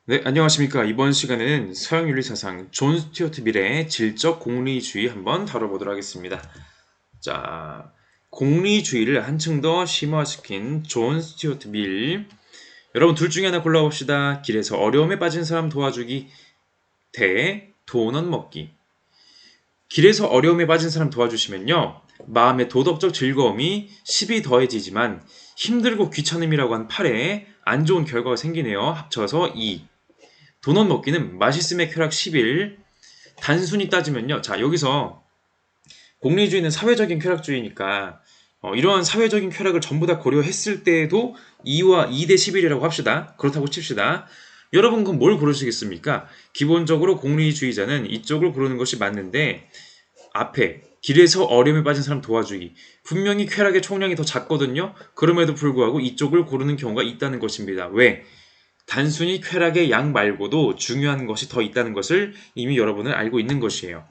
네, 안녕하십니까. 이번 시간에는 서양윤리 사상 존 스튜어트 밀의 질적 공리주의 한번 다뤄보도록 하겠습니다. 자, 공리주의를 한층 더 심화시킨 존 스튜어트 밀. 여러분 둘 중에 하나 골라봅시다. 길에서 어려움에 빠진 사람 도와주기 대 도넛 먹기. 길에서 어려움에 빠진 사람 도와주시면요. 마음의 도덕적 즐거움이 10이 더해지지만 힘들고 귀찮음이라고 한 8에 안 좋은 결과가 생기네요. 합쳐서 2. 도넛 먹기는 맛있음의 쾌락 10일. 단순히 따지면요. 자, 여기서 공리주의는 사회적인 쾌락주의니까 이러한 사회적인 쾌락을 전부 다 고려했을 때에도 2와 2대 11이라고 합시다. 그렇다고 칩시다. 여러분 그럼 뭘 고르시겠습니까? 기본적으로 공리주의자는 이쪽을 고르는 것이 맞는데 앞에 길에서 어려움에 빠진 사람 도와주기. 분명히 쾌락의 총량이 더 작거든요. 그럼에도 불구하고 이쪽을 고르는 경우가 있다는 것입니다. 왜? 단순히 쾌락의 양 말고도 중요한 것이 더 있다는 것을 이미 여러분은 알고 있는 것이에요.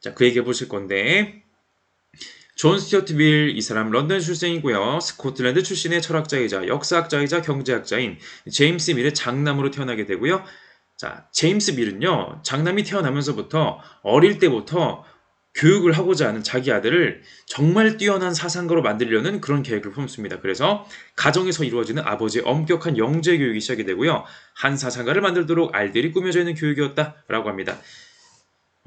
자, 그 얘기 해보실 건데, 존 스튜어트 밀, 이 사람 런던 출생이고요. 스코틀랜드 출신의 철학자이자 역사학자이자 경제학자인 제임스 밀의 장남으로 태어나게 되고요. 자, 제임스 밀은요, 장남이 태어나면서부터 어릴 때부터 교육을 하고자 하는 자기 아들을 정말 뛰어난 사상가로 만들려는 그런 계획을 품습니다. 그래서 가정에서 이루어지는 아버지의 엄격한 영재 교육이 시작이 되고요. 한 사상가를 만들도록 알들이 꾸며져 있는 교육이었다라고 합니다.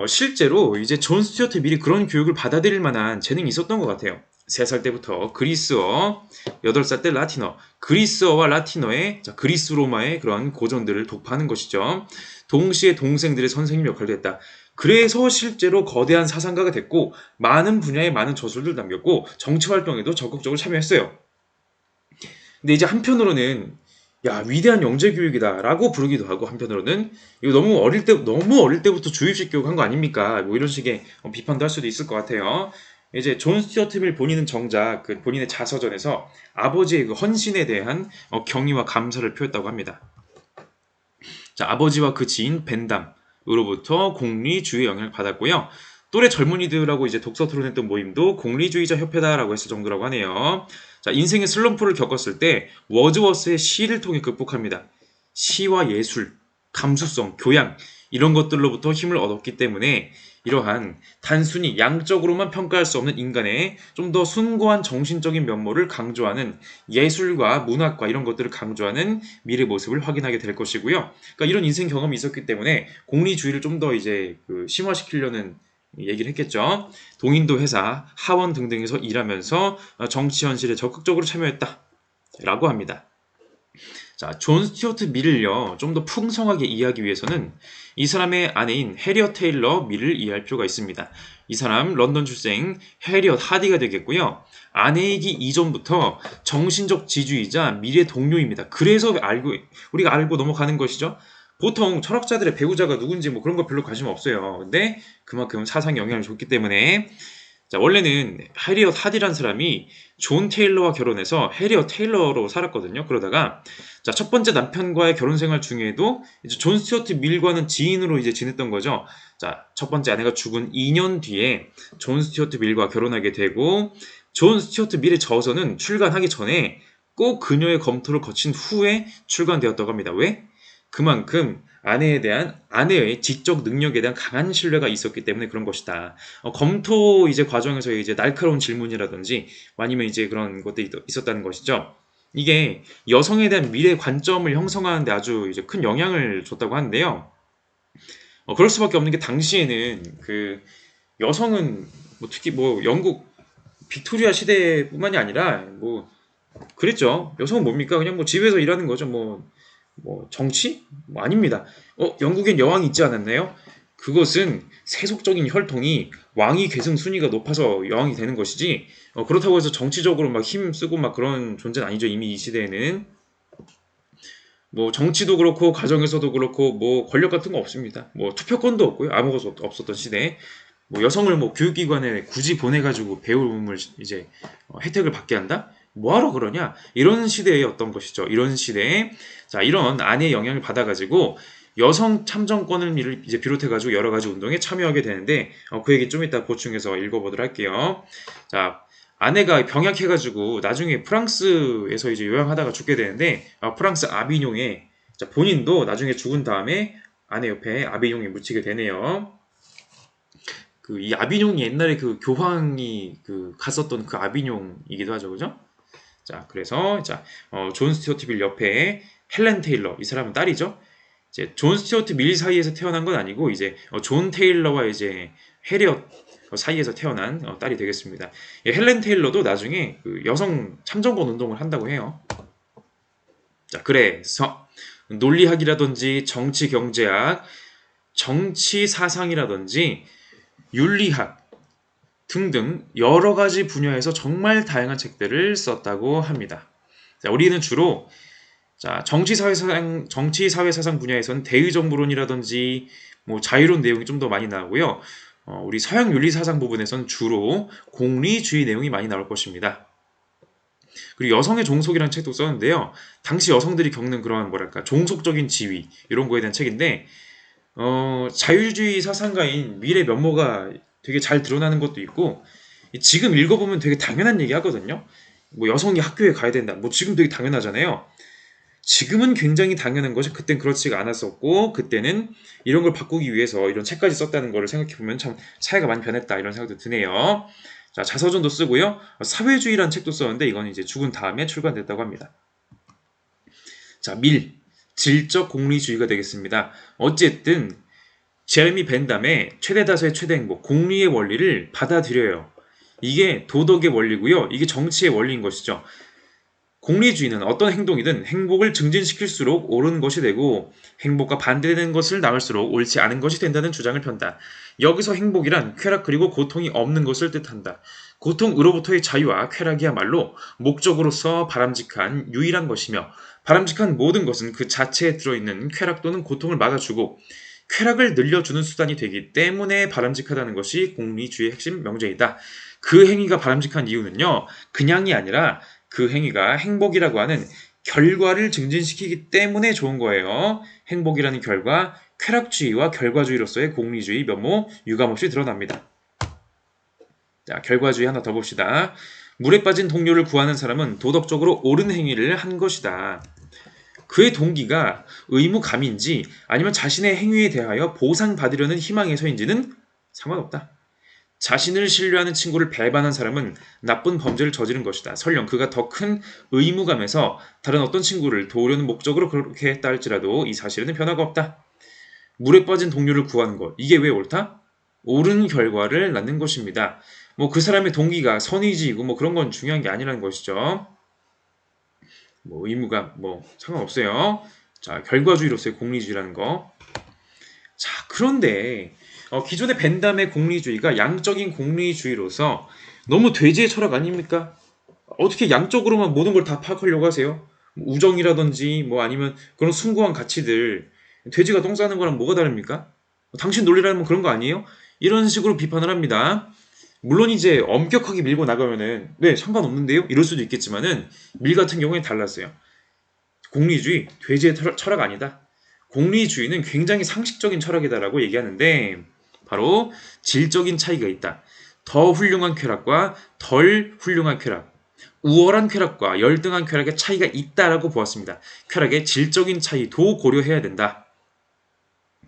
실제로 이제 존 스튜어트 밀이 그런 교육을 받아들일 만한 재능이 있었던 것 같아요. 3살 때부터 그리스어, 8살 때 라틴어, 그리스어와 라틴어의 그리스 로마의 그런 고전들을 독파하는 것이죠. 동시에 동생들의 선생님 역할도 했다. 그래서 실제로 거대한 사상가가 됐고 많은 분야에 많은 저술들 남겼고 정치 활동에도 적극적으로 참여했어요. 근데 이제 한편으로는 야 위대한 영재 교육이다라고 부르기도 하고 한편으로는 이거 너무 어릴 때부터 주입식 교육한 거 아닙니까? 뭐 이런 식의 비판도 할 수도 있을 것 같아요. 이제 존 스튜어트 밀 본인은 정작 그 본인의 자서전에서 아버지의 그 헌신에 대한 경의와 감사를 표했다고 합니다. 자, 아버지와 그 지인 벤담으로부터 공리주의 영향을 받았고요. 또래 젊은이들하고 이제 독서 토론했던 모임도 공리주의자 협회다라고 했을 정도라고 하네요. 자, 인생의 슬럼프를 겪었을 때 워즈워스의 시를 통해 극복합니다. 시와 예술, 감수성, 교양 이런 것들로부터 힘을 얻었기 때문에 이러한 단순히 양적으로만 평가할 수 없는 인간의 좀 더 숭고한 정신적인 면모를 강조하는 예술과 문학과 이런 것들을 강조하는 미래 모습을 확인하게 될 것이고요. 그러니까 이런 인생 경험이 있었기 때문에 공리주의를 좀 더 이제 심화시키려는 얘기를 했겠죠. 동인도 회사, 하원 등등에서 일하면서 정치 현실에 적극적으로 참여했다라고 합니다. 자, 존 스튜어트 밀을요, 좀 더 풍성하게 이해하기 위해서는 이 사람의 아내인 해리엇 테일러 밀을 이해할 필요가 있습니다. 이 사람 런던 출생 해리엇 하디가 되겠고요. 아내이기 이전부터 정신적 지주이자 미래 동료입니다. 그래서 우리가 알고 넘어가는 것이죠. 보통 철학자들의 배우자가 누군지 뭐 그런 거 별로 관심 없어요. 근데 그만큼 사상 영향을 줬기 때문에 자, 원래는 해리엇 하디라는 사람이 존 테일러와 결혼해서 해리엇 테일러로 살았거든요. 그러다가 자, 첫 번째 남편과의 결혼 생활 중에도 이제 존 스튜어트 밀과는 지인으로 이제 지냈던 거죠. 자, 첫 번째 아내가 죽은 2년 뒤에 존 스튜어트 밀과 결혼하게 되고 존 스튜어트 밀의 저서는 출간하기 전에 꼭 그녀의 검토를 거친 후에 출간되었다고 합니다. 왜? 그만큼 아내의 지적 능력에 대한 강한 신뢰가 있었기 때문에 그런 것이다. 검토 이제 과정에서 이제 날카로운 질문이라든지 아니면 이제 그런 것들이 있었다는 것이죠. 이게 여성에 대한 미래 관점을 형성하는데 아주 이제 큰 영향을 줬다고 하는데요. 그럴 수밖에 없는 게 당시에는 그 여성은 뭐 특히 뭐 영국 빅토리아 시대뿐만이 아니라 뭐 그랬죠. 여성은 뭡니까? 그냥 뭐 집에서 일하는 거죠. 뭐 정치? 뭐 아닙니다. 영국엔 여왕이 있지 않았나요? 그것은 세속적인 혈통이 왕위 계승 순위가 높아서 여왕이 되는 것이지 그렇다고 해서 정치적으로 막 힘 쓰고 막 그런 존재는 아니죠. 이미 이 시대에는 뭐 정치도 그렇고 가정에서도 그렇고 뭐 권력 같은 거 없습니다. 뭐 투표권도 없고요. 아무것도 없었던 시대에 뭐 여성을 뭐 교육기관에 굳이 보내가지고 배움을 이제 혜택을 받게 한다? 뭐하러 그러냐? 이런 시대의 어떤 것이죠. 이런 시대에 자 이런 아내의 영향을 받아가지고 여성 참정권을 이제 비롯해가지고 여러 가지 운동에 참여하게 되는데 그 얘기 좀 이따 보충해서 읽어보도록 할게요. 자 아내가 병약해가지고 나중에 프랑스에서 이제 요양하다가 죽게 되는데 프랑스 아비뇽에 자, 본인도 나중에 죽은 다음에 아내 옆에 아비뇽이 묻히게 되네요. 이 아비뇽이 옛날에 그 교황이 갔었던 그 아비뇽이기도 하죠, 그죠? 자, 그래서 존 스튜어트 밀 옆에 헬렌 테일러, 이 사람은 딸이죠. 이제 존 스튜어트 밀 사이에서 태어난 건 아니고 이제 존 테일러와 이제 해리엇 사이에서 태어난 딸이 되겠습니다. 헬렌 테일러도 나중에 그 여성 참정권 운동을 한다고 해요. 자, 그래서 논리학이라든지 정치 경제학, 정치 사상이라든지 윤리학 등등 여러 가지 분야에서 정말 다양한 책들을 썼다고 합니다. 자, 우리는 주로 정치 사회 사상 분야에서는 대의정부론이라든지 뭐 자유론 내용이 좀 더 많이 나오고요. 우리 서양 윤리 사상 부분에서는 주로 공리주의 내용이 많이 나올 것입니다. 그리고 여성의 종속이라는 책도 썼는데요. 당시 여성들이 겪는 그런 뭐랄까 종속적인 지위 이런 거에 대한 책인데 자유주의 사상가인 밀의 면모가 되게 잘 드러나는 것도 있고 지금 읽어보면 되게 당연한 얘기 하거든요. 뭐 여성이 학교에 가야 된다. 뭐 지금 되게 당연하잖아요. 지금은 굉장히 당연한 것이 그땐 그렇지가 않았었고 그때는 이런 걸 바꾸기 위해서 이런 책까지 썼다는 거를 생각해보면 참 사회가 많이 변했다 이런 생각도 드네요. 자, 자서전도 쓰고요. 사회주의라는 책도 썼는데 이건 이제 죽은 다음에 출간됐다고 합니다. 자, 밀. 질적 공리주의가 되겠습니다. 어쨌든 제레미 벤담의 최대 다수의 최대 행복, 공리의 원리를 받아들여요. 이게 도덕의 원리고요. 이게 정치의 원리인 것이죠. 공리주의는 어떤 행동이든 행복을 증진시킬수록 옳은 것이 되고 행복과 반대되는 것을 나을수록 옳지 않은 것이 된다는 주장을 편다. 여기서 행복이란 쾌락 그리고 고통이 없는 것을 뜻한다. 고통으로부터의 자유와 쾌락이야말로 목적으로서 바람직한 유일한 것이며 바람직한 모든 것은 그 자체에 들어있는 쾌락 또는 고통을 막아주고 쾌락을 늘려주는 수단이 되기 때문에 바람직하다는 것이 공리주의의 핵심 명제이다. 그 행위가 바람직한 이유는요. 그냥이 아니라 그 행위가 행복이라고 하는 결과를 증진시키기 때문에 좋은 거예요. 행복이라는 결과, 쾌락주의와 결과주의로서의 공리주의 면모 유감없이 드러납니다. 자, 결과주의 하나 더 봅시다. 물에 빠진 동료를 구하는 사람은 도덕적으로 옳은 행위를 한 것이다. 그의 동기가 의무감인지 아니면 자신의 행위에 대하여 보상받으려는 희망에서인지는 상관없다. 자신을 신뢰하는 친구를 배반한 사람은 나쁜 범죄를 저지른 것이다. 설령 그가 더 큰 의무감에서 다른 어떤 친구를 도우려는 목적으로 그렇게 했다 할지라도 이 사실에는 변화가 없다. 물에 빠진 동료를 구하는 것. 이게 왜 옳다? 옳은 결과를 낳는 것입니다. 뭐 그 사람의 동기가 선의지이고 뭐 그런 건 중요한 게 아니라는 것이죠. 뭐 의무감 뭐 상관없어요. 자, 결과주의로서의 공리주의라는 거. 자, 그런데 기존의 벤담의 공리주의가 양적인 공리주의로서 너무 돼지의 철학 아닙니까? 어떻게 양적으로만 모든 걸 다 파악하려고 하세요? 우정이라든지 뭐 아니면 그런 숭고한 가치들 돼지가 똥 싸는 거랑 뭐가 다릅니까? 당신 논리라면 그런 거 아니에요? 이런 식으로 비판을 합니다. 물론 이제 엄격하게 밀고 나가면은 네 상관없는데요? 이럴 수도 있겠지만은 밀 같은 경우에 달랐어요. 공리주의 돼지의 철학 아니다. 공리주의는 굉장히 상식적인 철학이다라고 얘기하는데 바로 질적인 차이가 있다. 더 훌륭한 쾌락과 덜 훌륭한 쾌락, 우월한 쾌락과 열등한 쾌락의 차이가 있다라고 보았습니다. 쾌락의 질적인 차이도 고려해야 된다.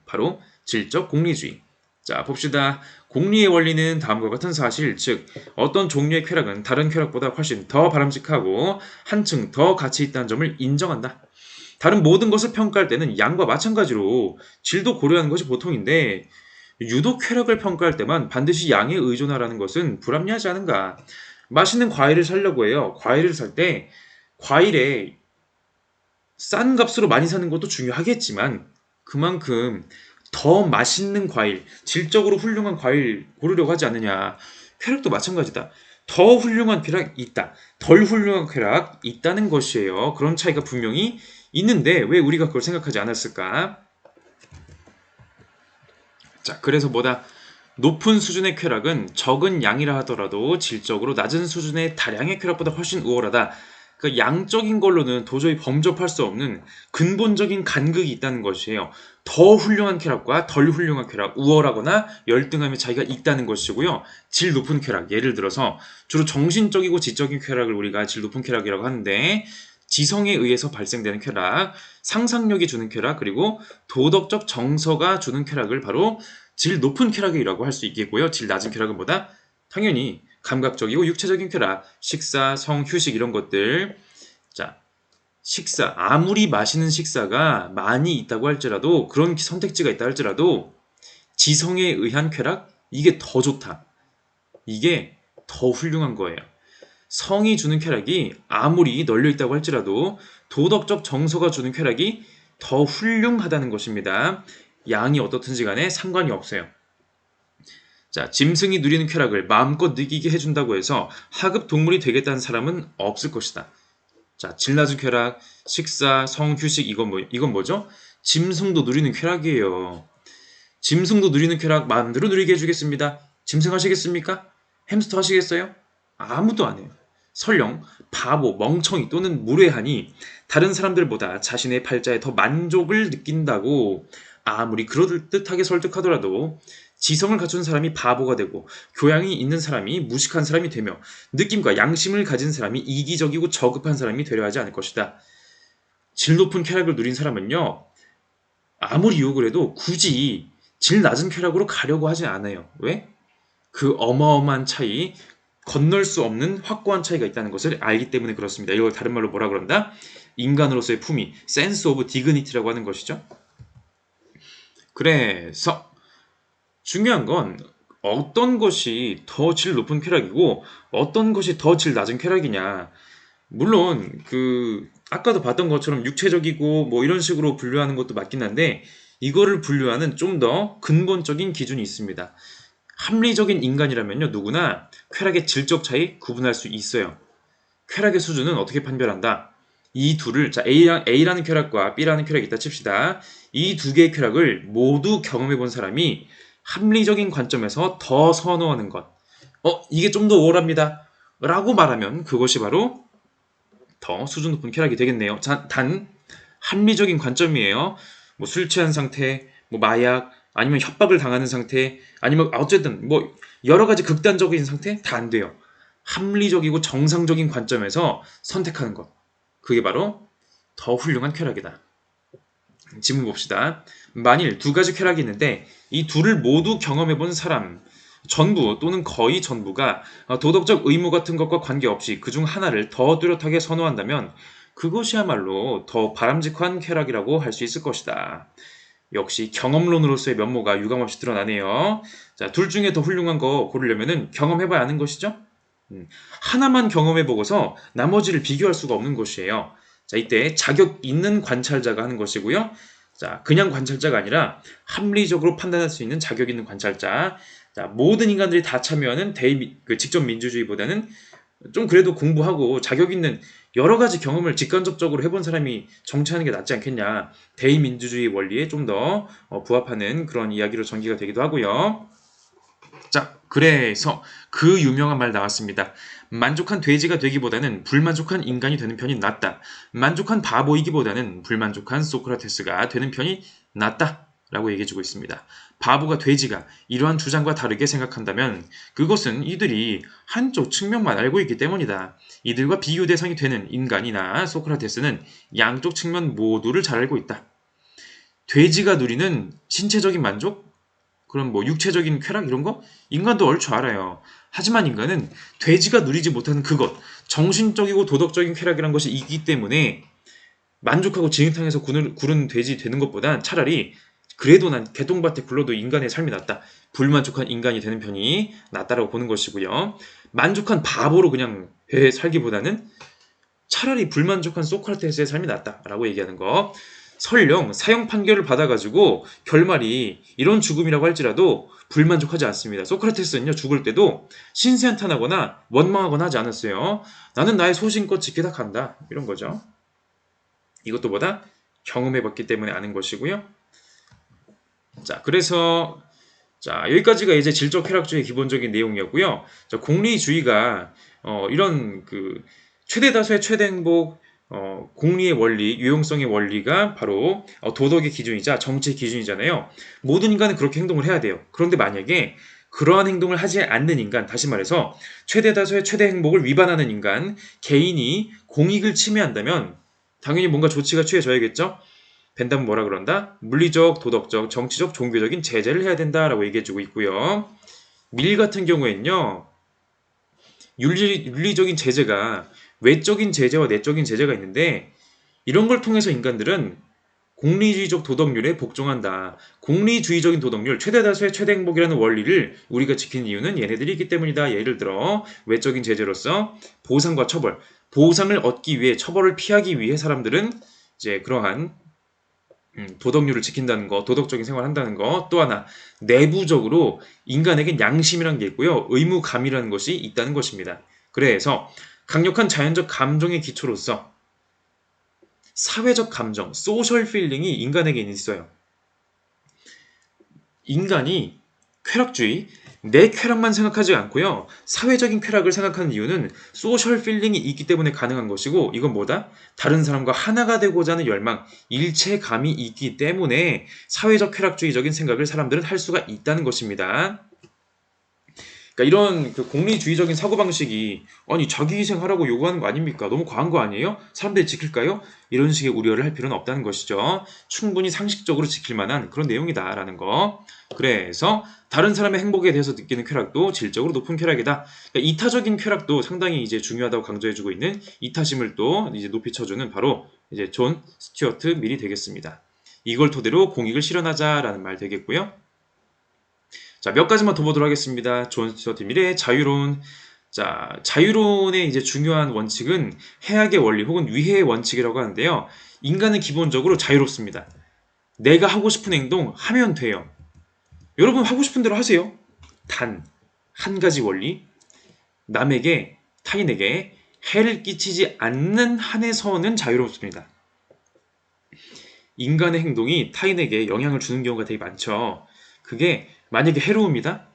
바로 질적 공리주의. 자, 봅시다. 공리의 원리는 다음과 같은 사실, 즉 어떤 종류의 쾌락은 다른 쾌락보다 훨씬 더 바람직하고 한층 더 가치 있다는 점을 인정한다. 다른 모든 것을 평가할 때는 양과 마찬가지로 질도 고려하는 것이 보통인데 유독 쾌락을 평가할 때만 반드시 양에 의존하라는 것은 불합리하지 않은가. 맛있는 과일을 사려고 해요. 과일을 살 때 과일에 싼 값으로 많이 사는 것도 중요하겠지만 그만큼 더 맛있는 과일, 질적으로 훌륭한 과일 고르려고 하지 않느냐. 쾌락도 마찬가지다. 더 훌륭한 쾌락 있다. 덜 훌륭한 쾌락 있다는 것이에요. 그런 차이가 분명히 있는데 왜 우리가 그걸 생각하지 않았을까? 자, 그래서 뭐다? 높은 수준의 쾌락은 적은 양이라 하더라도 질적으로 낮은 수준의 다량의 쾌락보다 훨씬 우월하다. 그 양적인 걸로는 도저히 범접할 수 없는 근본적인 간극이 있다는 것이에요. 더 훌륭한 쾌락과 덜 훌륭한 쾌락, 우월하거나 열등함의 차이가 있다는 것이고요. 질 높은 쾌락, 예를 들어서 주로 정신적이고 지적인 쾌락을 우리가 질 높은 쾌락이라고 하는데 지성에 의해서 발생되는 쾌락, 상상력이 주는 쾌락, 그리고 도덕적 정서가 주는 쾌락을 바로 질 높은 쾌락이라고 할 수 있겠고요. 질 낮은 쾌락은 뭐다? 당연히 감각적이고 육체적인 쾌락, 식사, 성, 휴식 이런 것들. 자, 식사, 아무리 맛있는 식사가 많이 있다고 할지라도 그런 선택지가 있다 할지라도 지성에 의한 쾌락? 이게 더 좋다. 이게 더 훌륭한 거예요. 성이 주는 쾌락이 아무리 널려 있다고 할지라도 도덕적 정서가 주는 쾌락이 더 훌륭하다는 것입니다. 양이 어떻든지 간에 상관이 없어요. 자, 짐승이 누리는 쾌락을 마음껏 느끼게 해준다고 해서 하급 동물이 되겠다는 사람은 없을 것이다. 자, 질 낮은 쾌락, 식사, 성, 휴식 이건 뭐죠? 짐승도 누리는 쾌락이에요. 짐승도 누리는 쾌락 마음대로 누리게 해주겠습니다. 짐승 하시겠습니까? 햄스터 하시겠어요? 아무도 안 해요. 설령 바보, 멍청이 또는 무례하니 다른 사람들보다 자신의 팔자에 더 만족을 느낀다고 아무리 그럴듯하게 설득하더라도 지성을 갖춘 사람이 바보가 되고 교양이 있는 사람이 무식한 사람이 되며 느낌과 양심을 가진 사람이 이기적이고 저급한 사람이 되려 하지 않을 것이다. 질 높은 쾌락을 누린 사람은요. 아무리 유혹을 해도 굳이 질 낮은 쾌락으로 가려고 하지 않아요. 왜? 그 어마어마한 차이, 건널 수 없는 확고한 차이가 있다는 것을 알기 때문에 그렇습니다. 이걸 다른 말로 뭐라 그런다? 인간으로서의 품위, sense of dignity라고 하는 것이죠. 그래서 중요한 건 어떤 것이 더 질 높은 쾌락이고 어떤 것이 더 질 낮은 쾌락이냐. 물론 아까도 봤던 것처럼 육체적이고 뭐 이런 식으로 분류하는 것도 맞긴 한데 이거를 분류하는 좀 더 근본적인 기준이 있습니다. 합리적인 인간이라면요 누구나 쾌락의 질적 차이 구분할 수 있어요. 쾌락의 수준은 어떻게 판별한다? 이 둘을 자 A라는 쾌락과 B라는 쾌락이 있다 칩시다. 이 두 개의 쾌락을 모두 경험해 본 사람이 합리적인 관점에서 더 선호하는 것. 이게 좀 더 우월합니다. 라고 말하면 그것이 바로 더 수준 높은 쾌락이 되겠네요. 단 합리적인 관점이에요. 뭐 술 취한 상태, 뭐 마약, 아니면 협박을 당하는 상태, 아니면 어쨌든 뭐 여러 가지 극단적인 상태 다 안 돼요. 합리적이고 정상적인 관점에서 선택하는 것. 그게 바로 더 훌륭한 쾌락이다. 질문 봅시다. 만일 두 가지 쾌락이 있는데 이 둘을 모두 경험해 본 사람, 전부 또는 거의 전부가 도덕적 의무 같은 것과 관계없이 그중 하나를 더 뚜렷하게 선호한다면 그것이야말로 더 바람직한 쾌락이라고 할 수 있을 것이다. 역시 경험론으로서의 면모가 유감없이 드러나네요. 자, 둘 중에 더 훌륭한 거 고르려면은 경험해봐야 하는 것이죠. 하나만 경험해보고서 나머지를 비교할 수가 없는 것이에요. 자, 이때 자격 있는 관찰자가 하는 것이고요. 자, 그냥 관찰자가 아니라 합리적으로 판단할 수 있는 자격 있는 관찰자. 자, 모든 인간들이 다 참여하는 직접 민주주의보다는 좀 그래도 공부하고 자격 있는 여러 가지 경험을 직간접적으로 해본 사람이 정치하는 게 낫지 않겠냐. 대의민주주의 원리에 좀 더 부합하는 그런 이야기로 전개가 되기도 하고요. 자, 그래서 그 유명한 말 나왔습니다. 만족한 돼지가 되기보다는 불만족한 인간이 되는 편이 낫다. 만족한 바보이기보다는 불만족한 소크라테스가 되는 편이 낫다. 라고 얘기해주고 있습니다. 바보가 돼지가 이러한 주장과 다르게 생각한다면 그것은 이들이 한쪽 측면만 알고 있기 때문이다. 이들과 비교 대상이 되는 인간이나 소크라테스는 양쪽 측면 모두를 잘 알고 있다. 돼지가 누리는 신체적인 만족? 그럼 뭐 육체적인 쾌락 이런 거? 인간도 얼추 알아요. 하지만 인간은 돼지가 누리지 못하는 그것, 정신적이고 도덕적인 쾌락이란 것이 있기 때문에 만족하고 진흙탕에서 구른 돼지 되는 것보단 차라리 그래도 난 개똥밭에 굴러도 인간의 삶이 낫다. 불만족한 인간이 되는 편이 낫다라고 보는 것이고요. 만족한 바보로 그냥 살기보다는 차라리 불만족한 소크라테스의 삶이 낫다라고 얘기하는 거. 설령 사형 판결을 받아가지고 결말이 이런 죽음이라고 할지라도 불만족하지 않습니다. 소크라테스는요 죽을 때도 신세한탄하거나 원망하거나 하지 않았어요. 나는 나의 소신껏 지키다 간다 이런 거죠. 이것도 보다 경험해봤기 때문에 아는 것이고요. 자, 그래서 여기까지가 이제 질적 쾌락주의 기본적인 내용이었고요. 자, 공리주의가 이런 최대 다수의 최대 행복, 공리의 원리, 유용성의 원리가 바로 도덕의 기준이자 정치의 기준이잖아요. 모든 인간은 그렇게 행동을 해야 돼요. 그런데 만약에 그러한 행동을 하지 않는 인간, 다시 말해서 최대 다수의 최대 행복을 위반하는 인간, 개인이 공익을 침해한다면 당연히 뭔가 조치가 취해져야겠죠? 벤담은 뭐라 그런다? 물리적, 도덕적, 정치적, 종교적인 제재를 해야 된다라고 얘기해주고 있고요. 밀 같은 경우에는요. 윤리적인 제재가 외적인 제재와 내적인 제재가 있는데 이런 걸 통해서 인간들은 공리주의적 도덕률에 복종한다. 공리주의적인 도덕률, 최대 다수의 최대 행복이라는 원리를 우리가 지키는 이유는 얘네들이 있기 때문이다. 예를 들어 외적인 제재로서 보상과 처벌, 보상을 얻기 위해 처벌을 피하기 위해 사람들은 이제 그러한 도덕률을 지킨다는 거, 도덕적인 생활을 한다는 거, 또 하나 내부적으로 인간에겐 양심이라는 게 있고요. 의무감이라는 것이 있다는 것입니다. 그래서 강력한 자연적 감정의 기초로서 사회적 감정, 소셜 필링이 인간에게 있어요. 인간이 쾌락주의, 내 쾌락만 생각하지 않고요. 사회적인 쾌락을 생각하는 이유는 소셜 필링이 있기 때문에 가능한 것이고 이건 뭐다? 다른 사람과 하나가 되고자 하는 열망, 일체감이 있기 때문에 사회적 쾌락주의적인 생각을 사람들은 할 수가 있다는 것입니다. 그러니까 이런 그 공리주의적인 사고방식이 아니 자기희생하라고 요구하는 거 아닙니까? 너무 과한 거 아니에요? 사람들이 지킬까요? 이런 식의 우려를 할 필요는 없다는 것이죠. 충분히 상식적으로 지킬 만한 그런 내용이다라는 거. 그래서 다른 사람의 행복에 대해서 느끼는 쾌락도 질적으로 높은 쾌락이다. 그러니까 이타적인 쾌락도 상당히 이제 중요하다고 강조해주고 있는 이타심을 또 이제 높이 쳐주는 바로 이제 존 스튜어트 밀이 되겠습니다. 이걸 토대로 공익을 실현하자라는 말 되겠고요. 자, 몇 가지만 더 보도록 하겠습니다. 존 스튜어트 밀의 자유론. 자, 자유론의 이제 중요한 원칙은 해악의 원리 혹은 위해의 원칙이라고 하는데요. 인간은 기본적으로 자유롭습니다. 내가 하고 싶은 행동 하면 돼요. 여러분 하고 싶은 대로 하세요. 단, 한 가지 원리. 남에게, 타인에게 해를 끼치지 않는 한에서는 자유롭습니다. 인간의 행동이 타인에게 영향을 주는 경우가 되게 많죠. 그게 만약에 해로웁니다.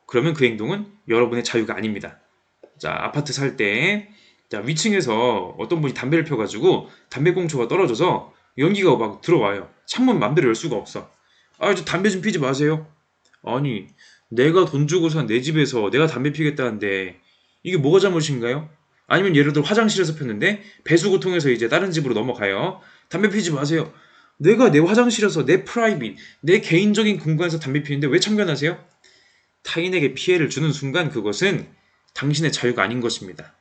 그러면 그 행동은 여러분의 자유가 아닙니다. 자, 아파트 살 때, 자, 위층에서 어떤 분이 담배를 펴가지고 담배꽁초가 떨어져서 연기가 막 들어와요. 창문 맘대로 열 수가 없어. 아, 저 담배 좀 피지 마세요. 아니, 내가 돈 주고 산 내 집에서 내가 담배 피겠다는데 이게 뭐가 잘못인가요? 아니면 예를 들어 화장실에서 폈는데 배수구 통해서 이제 다른 집으로 넘어가요. 담배 피지 마세요. 내가 내 화장실에서 내 프라이빗, 내 개인적인 공간에서 담배 피는데 왜 참견하세요? 타인에게 피해를 주는 순간 그것은 당신의 자유가 아닌 것입니다.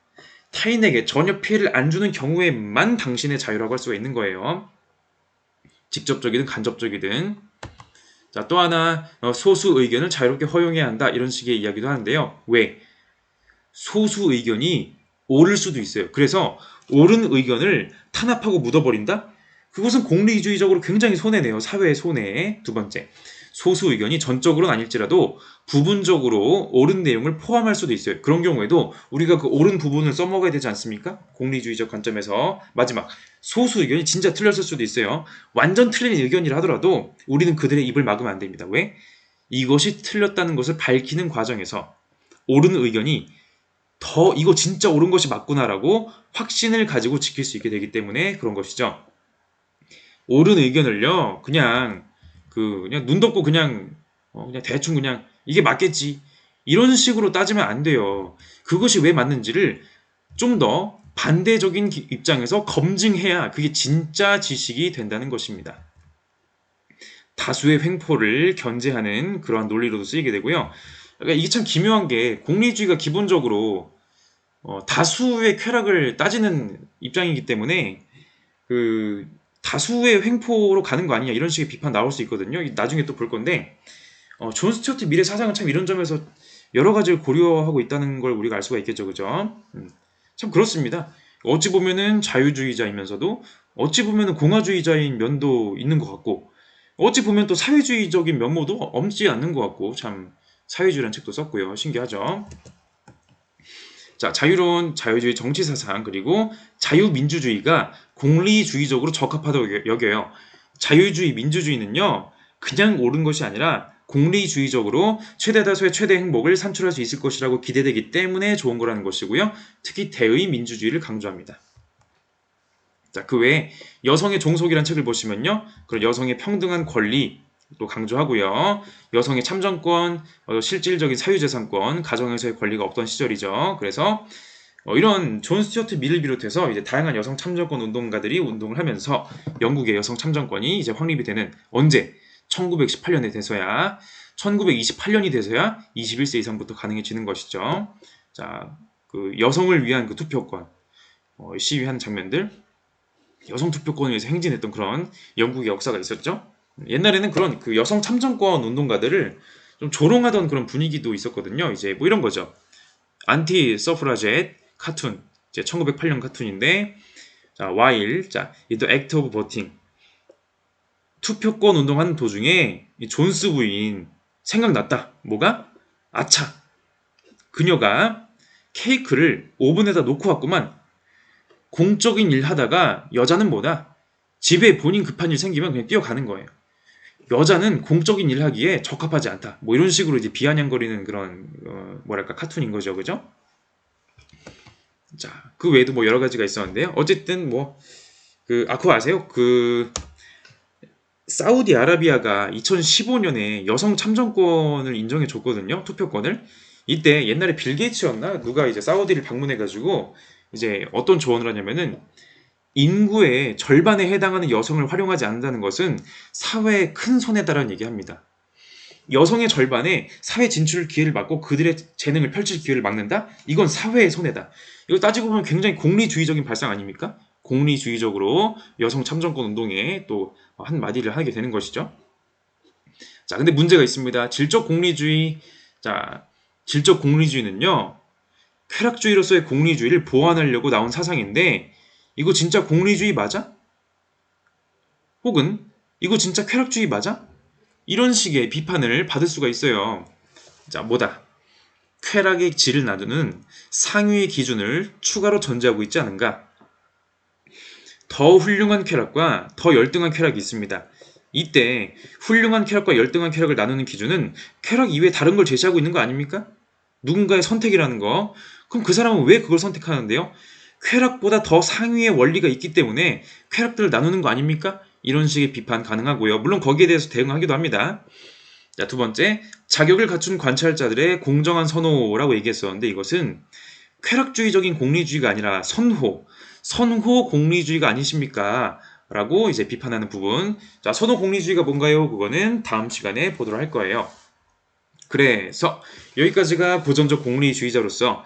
타인에게 전혀 피해를 안 주는 경우에만 당신의 자유라고 할 수가 있는 거예요. 직접적이든 간접적이든. 자, 또 하나 소수 의견을 자유롭게 허용해야 한다 이런 식의 이야기도 하는데요. 왜? 소수 의견이 옳을 수도 있어요. 그래서 옳은 의견을 탄압하고 묻어버린다? 그것은 공리주의적으로 굉장히 손해네요. 사회의 손해. 두 번째, 소수 의견이 전적으로는 아닐지라도 부분적으로 옳은 내용을 포함할 수도 있어요. 그런 경우에도 우리가 그 옳은 부분을 써먹어야 되지 않습니까? 공리주의적 관점에서. 마지막, 소수 의견이 진짜 틀렸을 수도 있어요. 완전 틀린 의견이라 하더라도 우리는 그들의 입을 막으면 안 됩니다. 왜? 이것이 틀렸다는 것을 밝히는 과정에서 옳은 의견이 더 이거 진짜 옳은 것이 맞구나라고 확신을 가지고 지킬 수 있게 되기 때문에 그런 것이죠. 옳은 의견을요, 그냥 눈 덮고 그냥 대충 그냥 이게 맞겠지. 이런 식으로 따지면 안 돼요. 그것이 왜 맞는지를 좀 더 반대적인 입장에서 검증해야 그게 진짜 지식이 된다는 것입니다. 다수의 횡포를 견제하는 그러한 논리로도 쓰이게 되고요. 그러니까 이게 참 기묘한 게 공리주의가 기본적으로 다수의 쾌락을 따지는 입장이기 때문에 그 다수의 횡포로 가는 거 아니냐 이런 식의 비판 나올 수 있거든요. 나중에 또 볼 건데 존 스튜어트 밀의 사상은 참 이런 점에서 여러 가지를 고려하고 있다는 걸 우리가 알 수가 있겠죠, 그죠? 참 그렇습니다. 어찌 보면은 자유주의자이면서도 어찌 보면은 공화주의자인 면도 있는 것 같고 어찌 보면 또 사회주의적인 면모도 없지 않는 것 같고 참 사회주의라는 책도 썼고요. 신기하죠? 자, 자유로운 자유주의 정치사상 그리고 자유민주주의가 공리주의적으로 적합하다고 여겨요. 자유주의 민주주의는요. 그냥 옳은 것이 아니라 공리주의적으로 최대 다수의 최대 행복을 산출할 수 있을 것이라고 기대되기 때문에 좋은 거라는 것이고요. 특히 대의 민주주의를 강조합니다. 자, 그 외에 여성의 종속이라는 책을 보시면요. 그런 여성의 평등한 권리 또 강조하고요. 여성의 참정권, 실질적인 사유재산권, 가정에서의 권리가 없던 시절이죠. 그래서 이런 존 스튜어트 밀을 비롯해서 이제 다양한 여성 참정권 운동가들이 운동을 하면서 영국의 여성 참정권이 이제 확립이 되는 언제? 1918년에 돼서야 1928년이 돼서야 21세 이상부터 가능해지는 것이죠. 자, 그 여성을 위한 그 투표권 시위한 장면들, 여성 투표권을 위해서 행진했던 그런 영국의 역사가 있었죠. 옛날에는 그런 그 여성 참정권 운동가들을 좀 조롱하던 그런 분위기도 있었거든요. 이제 뭐 이런 거죠. 안티 서프라젯 카툰, 이제 1908년 카툰인데, 자, 와일, 자, 이 The Act of Voting. 투표권 운동하는 도중에 이 존스 부인 생각났다. 뭐가? 아차. 그녀가 케이크를 오븐에다 놓고 왔구만. 공적인 일 하다가 여자는 뭐다? 집에 본인 급한 일 생기면 그냥 뛰어가는 거예요. 여자는 공적인 일 하기에 적합하지 않다. 뭐 이런 식으로 이제 비아냥거리는 그런 뭐랄까 카툰인 거죠, 그죠? 자, 그 외에도 뭐 여러 가지가 있었는데요. 어쨌든 뭐 그거 아세요? 그 사우디아라비아가 2015년에 여성 참정권을 인정해 줬거든요. 투표권을. 이때 옛날에 빌 게이츠였나? 누가 이제 사우디를 방문해 가지고 이제 어떤 조언을 하냐면은 인구의 절반에 해당하는 여성을 활용하지 않는다는 것은 사회에 큰 손해다라는 얘기합니다. 여성의 절반에 사회 진출 기회를 막고 그들의 재능을 펼칠 기회를 막는다? 이건 사회의 손해다. 이거 따지고 보면 굉장히 공리주의적인 발상 아닙니까? 공리주의적으로 여성 참정권 운동에 또 한마디를 하게 되는 것이죠. 자, 근데 문제가 있습니다. 질적 공리주의. 자, 질적 공리주의는요, 쾌락주의로서의 공리주의를 보완하려고 나온 사상인데, 이거 진짜 공리주의 맞아? 혹은 이거 진짜 쾌락주의 맞아? 이런 식의 비판을 받을 수가 있어요. 자, 뭐다? 쾌락의 질을 나누는 상위의 기준을 추가로 전제하고 있지 않은가? 더 훌륭한 쾌락과 더 열등한 쾌락이 있습니다. 이때 훌륭한 쾌락과 열등한 쾌락을 나누는 기준은 쾌락 이외에 다른 걸 제시하고 있는 거 아닙니까? 누군가의 선택이라는 거. 그럼 그 사람은 왜 그걸 선택하는데요? 쾌락보다 더 상위의 원리가 있기 때문에 쾌락들을 나누는 거 아닙니까? 이런 식의 비판 가능하고요. 물론 거기에 대해서 대응하기도 합니다. 자, 두 번째, 자격을 갖춘 관찰자들의 공정한 선호라고 얘기했었는데 이것은 쾌락주의적인 공리주의가 아니라 선호 공리주의가 아니십니까? 라고 이제 비판하는 부분. 자, 선호 공리주의가 뭔가요? 그거는 다음 시간에 보도록 할 거예요. 그래서 여기까지가 고전적 공리주의자로서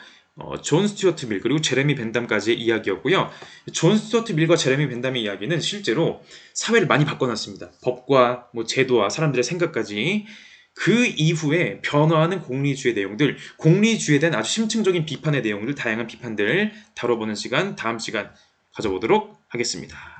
존 스튜어트 밀 그리고 제레미 벤담까지의 이야기였고요. 존 스튜어트 밀과 제레미 벤담의 이야기는 실제로 사회를 많이 바꿔놨습니다. 법과 뭐 제도와 사람들의 생각까지. 그 이후에 변화하는 공리주의 내용들, 공리주의에 대한 아주 심층적인 비판의 내용들, 다양한 비판들 다뤄보는 시간, 다음 시간 가져보도록 하겠습니다.